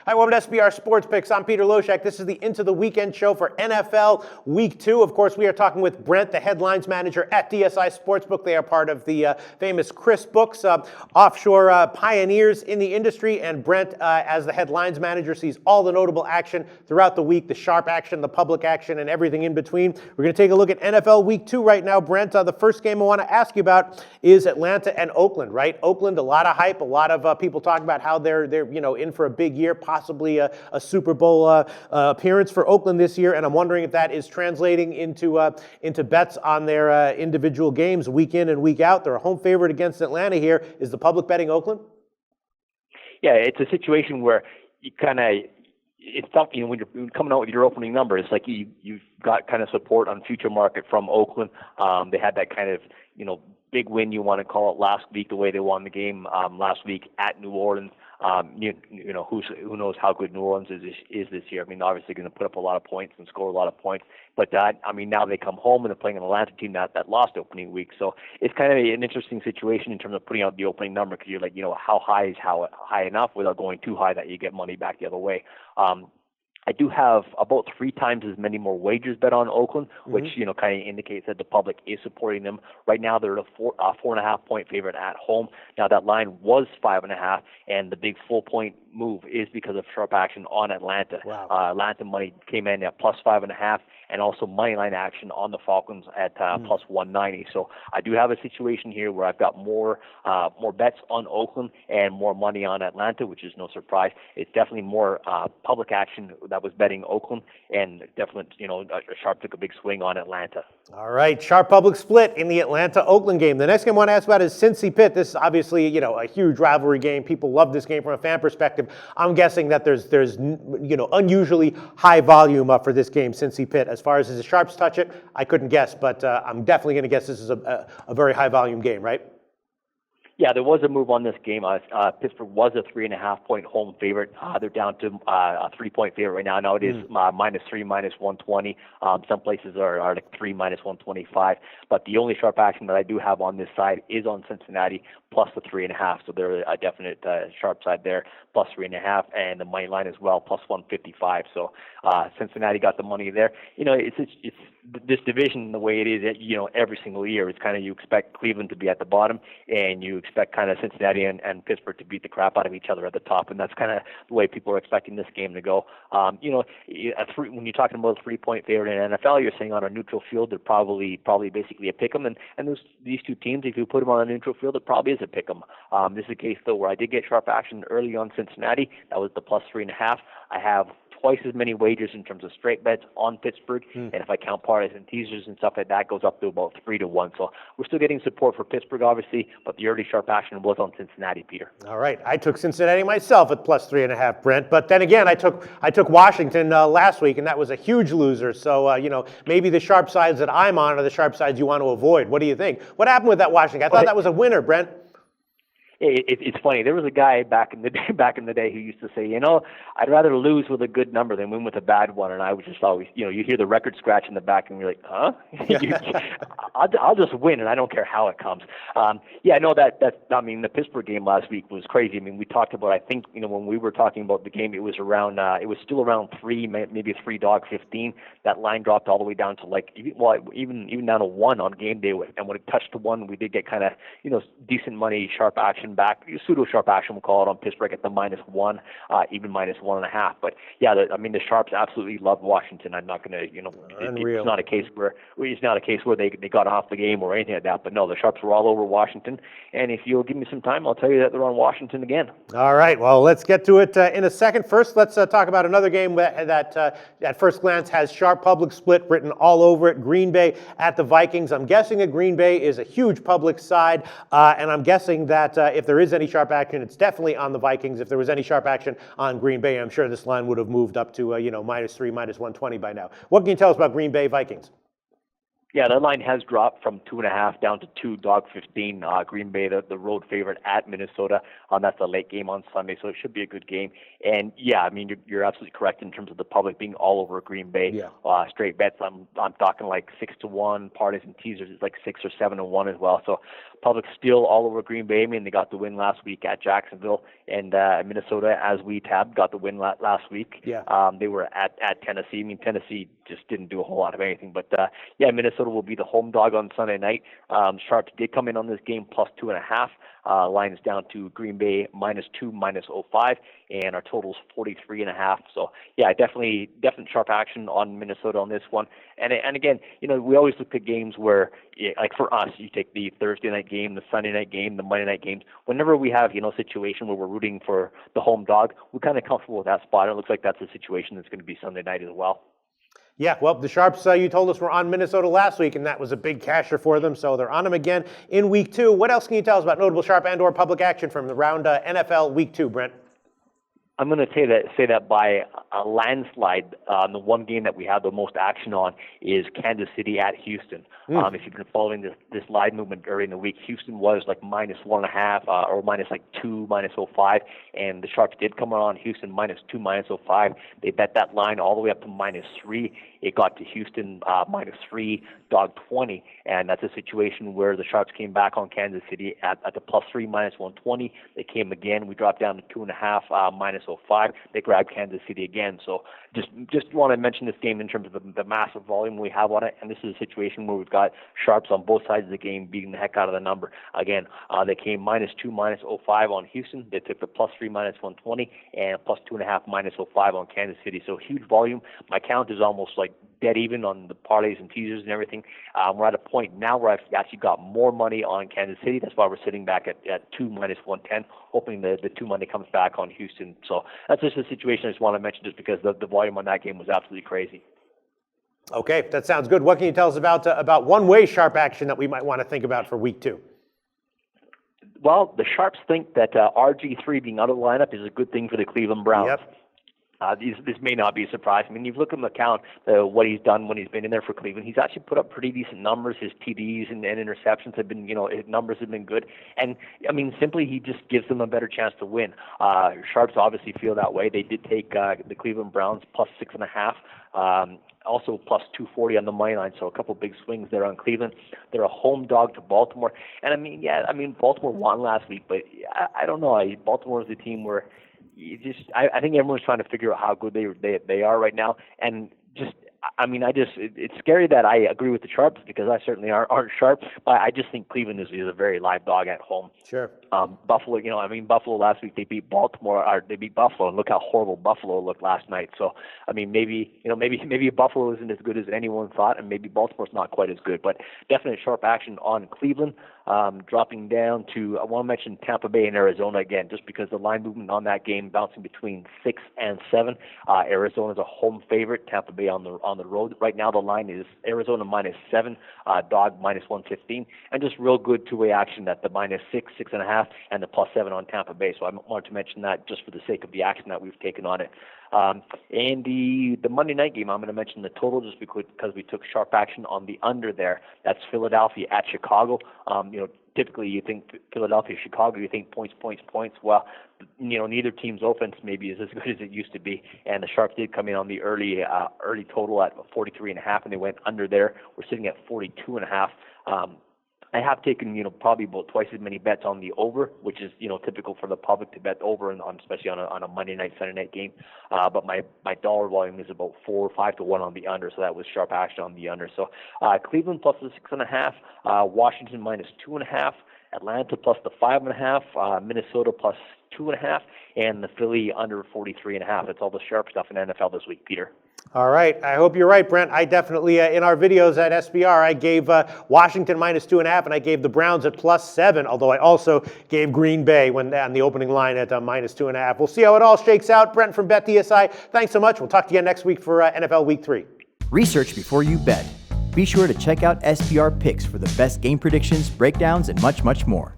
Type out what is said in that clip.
Hi, welcome to SBR Sports Picks. I'm Peter Loshak. This is the Into the Weekend show for NFL Week 2. Of course, we are talking with Brent, the headlines manager at DSI Sportsbook. They are part of the famous Chris Books, offshore pioneers in the industry. And Brent, as the headlines manager, sees all the notable action throughout the week, the sharp action, the public action, and everything in between. We're going to take a look at NFL Week 2 right now. Brent, the first game I want to ask you about is Atlanta and Oakland, right? Oakland, a lot of hype, a lot of people talking about how they're in for a big year, possibly a Super Bowl appearance for Oakland this year, and I'm wondering if that is translating into bets on their individual games week in and week out. They're a home favorite against Atlanta here. Is the public betting Oakland? Yeah, it's a situation where you it's tough, when you're coming out with your opening number. It's like you've got kind of support on future market from Oakland. They had that kind of, big win, you want to call it, last week, the way they won the game last week at New Orleans. Who knows how good New Orleans is this year. I mean, obviously going to put up a lot of points and score a lot of points. But now they come home and they're playing an Atlanta team that lost opening week. So it's kind of an interesting situation in terms of putting out the opening number, because you're like, how high is high enough without going too high that you get money back the other way. I do have about 3 times as many more wagers bet on Oakland, which, kind of indicates that the public is supporting them. Right now, they're a 4.5 point favorite at home. Now, that line was 5.5, and the big full point move is because of sharp action on Atlanta. Wow. Atlanta money came in at plus 5.5, and also money line action on the Falcons at plus 190. So I do have a situation here where I've got more bets on Oakland and more money on Atlanta, which is no surprise. It's definitely more public action that was betting Oakland, and definitely, Sharp took a big swing on Atlanta. All right, sharp public split in the Atlanta-Oakland game. The next game I want to ask about is Cincy-Pitt. This is obviously, a huge rivalry game. People love this game from a fan perspective. I'm guessing that there's unusually high volume for this game, Cincy-Pitt. As far as the sharps touch it, I couldn't guess, but I'm definitely going to guess this is a very high volume game, right? Yeah, there was a move on this game. Pittsburgh was a 3.5 point home favorite. They're down to a 3 point favorite right now. Now it is -3, -120. Some places are like 3, -125. But the only sharp action that I do have on this side is on Cincinnati plus the 3.5. So they're a definite sharp side there, plus 3.5, and the money line as well, plus 155. So Cincinnati got the money there. It's this division the way it is. Every single year, it's kind of, you expect Cleveland to be at the bottom, and you expect kind of Cincinnati and Pittsburgh to beat the crap out of each other at the top, and that's kind of the way people are expecting this game to go. When you're talking about a 3 point favorite in NFL, you're saying on a neutral field, they're probably basically a pick 'em, and these two teams, if you put them on a neutral field, it probably is a pick 'em. This is a case though where I did get sharp action early on Cincinnati. That was the plus 3.5. I have twice as many wagers in terms of straight bets on Pittsburgh, and if I count parlays and teasers and stuff like that, goes up to about 3-1. So we're still getting support for Pittsburgh, obviously, but the early sharp action was on Cincinnati, Peter. All right, I took Cincinnati myself at plus 3.5, Brent. But then again, I took Washington last week, and that was a huge loser. So maybe the sharp sides that I'm on are the sharp sides you want to avoid. What do you think? What happened with that Washington? I thought that was a winner, Brent. It's funny. There was a guy back in the day who used to say, I'd rather lose with a good number than win with a bad one. And I was just always, you hear the record scratch in the back, and you're like, huh? I'll just win, and I don't care how it comes. The Pittsburgh game last week was crazy. I mean, we talked about, I think, when we were talking about the game, it was still around 3, maybe $3.15. That line dropped all the way down to even down to 1 on game day. And when it touched to 1, we did get kind of, decent money, sharp action back, pseudo sharp action, we'll call it, on Pittsburgh at the -1, even -1.5. But yeah, the sharps absolutely love Washington. I'm not going to, it's not a case where they got off the game or anything like that. But no, the sharps were all over Washington. And if you'll give me some time, I'll tell you that they're on Washington again. All right, well, let's get to it in a second. First, let's talk about another game that at first glance has sharp public split written all over it. Green Bay at the Vikings. I'm guessing that Green Bay is a huge public side, and I'm guessing that if there is any sharp action, it's definitely on the Vikings. If there was any sharp action on Green Bay, I'm sure this line would have moved up to -3, -120 by now. What can you tell us about Green Bay Vikings? Yeah, that line has dropped from 2.5 down to 2, $1.15. Green Bay, the road favorite at Minnesota. That's a late game on Sunday, so it should be a good game. And yeah, I mean, you're absolutely correct in terms of the public being all over Green Bay. Yeah. Straight bets, I'm talking like 6-1. Parlays and teasers is like 6 or 7-1 as well. So public still all over Green Bay. I mean, they got the win last week at Jacksonville, and Minnesota, as we tabbed, got the win last week. Yeah. They were at Tennessee. I mean, Tennessee just didn't do a whole lot of anything. But, Minnesota will be the home dog on Sunday night. Sharps did come in on this game plus 2.5. Line is down to Green Bay -2, -0.5, and our total's 43.5. So, definite sharp action on Minnesota on this one. And again, we always look at games where, like for us, you take the Thursday night game, the Sunday night game, the Monday night games. Whenever we have, a situation where we're rooting for the home dog, we're kind of comfortable with that spot. It looks like that's a situation that's going to be Sunday night as well. Yeah, well, the Sharps, you told us, were on Minnesota last week, and that was a big casher for them, so they're on them again in Week 2. What else can you tell us about notable Sharp and/or public action from around NFL Week 2, Brent? I'm going to say that by a landslide. The one game that we have the most action on is Kansas City at Houston. If you've been following this live movement during the week, Houston was like -1.5 or -2, -0.5, and the Sharps did come on Houston -2, -0.5. They bet that line all the way up to -3. It got to Houston -3, dog 20, and that's a situation where the Sharps came back on Kansas City at the +3, -120. They came again. We dropped down to 2.5, -0.5. They grabbed Kansas City again. So just want to mention this game in terms of the massive volume we have on it, and this is a situation where we've got Sharps on both sides of the game beating the heck out of the number. Again, they came -2, -0.5 on Houston. They took the +3, -120, and +2.5, -0.5 on Kansas City. So huge volume. My count is almost like dead even on the parlays and teasers and everything. We're at a point now where I've actually got more money on Kansas City. That's why we're sitting back at 2 -110, hoping the 2 money comes back on Houston. So that's just a situation I just want to mention just because the volume on that game was absolutely crazy. Okay, that sounds good. What can you tell us about one-way Sharp action that we might want to think about for Week 2? Well, the Sharps think that RG3 being out of the lineup is a good thing for the Cleveland Browns. Yep. This may not be a surprise. I mean, you've looked at McCown, what he's done when he's been in there for Cleveland. He's actually put up pretty decent numbers. His TDs and interceptions have been, his numbers have been good. And, I mean, simply he just gives them a better chance to win. Sharps obviously feel that way. They did take the Cleveland Browns +6.5. Also +240 on the money line, so a couple big swings there on Cleveland. They're a home dog to Baltimore. And, Baltimore won last week, but I don't know. Baltimore is a team where I think everyone's trying to figure out how good they are right now, and it's scary that I agree with the Sharps because I certainly aren't sharp, but I just think Cleveland is a very live dog at home. Sure. Buffalo, Buffalo last week they beat Baltimore, or they beat Buffalo, and look how horrible Buffalo looked last night. So, maybe Buffalo isn't as good as anyone thought, and maybe Baltimore's not quite as good, but definite sharp action on Cleveland. Dropping down to, I want to mention Tampa Bay and Arizona again, just because the line movement on that game bouncing between 6 and 7. Arizona's a home favorite, Tampa Bay on the road. Right now the line is Arizona -7, dog -115, and just real good two-way action at the -6, 6.5, and the +7 on Tampa Bay. So I wanted to mention that just for the sake of the action that we've taken on it. And the Monday night game, I'm going to mention the total just because we took sharp action on the under there. That's Philadelphia at Chicago. Typically you think Philadelphia, Chicago, you think points. Well, neither team's offense maybe is as good as it used to be. And the Sharps did come in on the early total at 43.5, and they went under there. We're sitting at 42.5. I have taken, probably about twice as many bets on the over, which is, typical for the public to bet over, especially on a Monday night, Sunday night game. But my dollar volume is about 4 or 5 to 1 on the under, so that was sharp action on the under. So Cleveland plus the 6.5, Washington -2.5, Atlanta plus the 5.5, Minnesota plus 2.5, and the Philly under 43.5. That's all the sharp stuff in NFL this week, Peter. All right. I hope you're right, Brent. I definitely, in our videos at SBR, I gave Washington -2.5, and I gave the Browns at +7, although I also gave Green Bay on the opening line at -2.5. We'll see how it all shakes out. Brent from BetDSI, thanks so much. We'll talk to you again next week for NFL Week 3. Research before you bet. Be sure to check out SBR Picks for the best game predictions, breakdowns, and much, much more.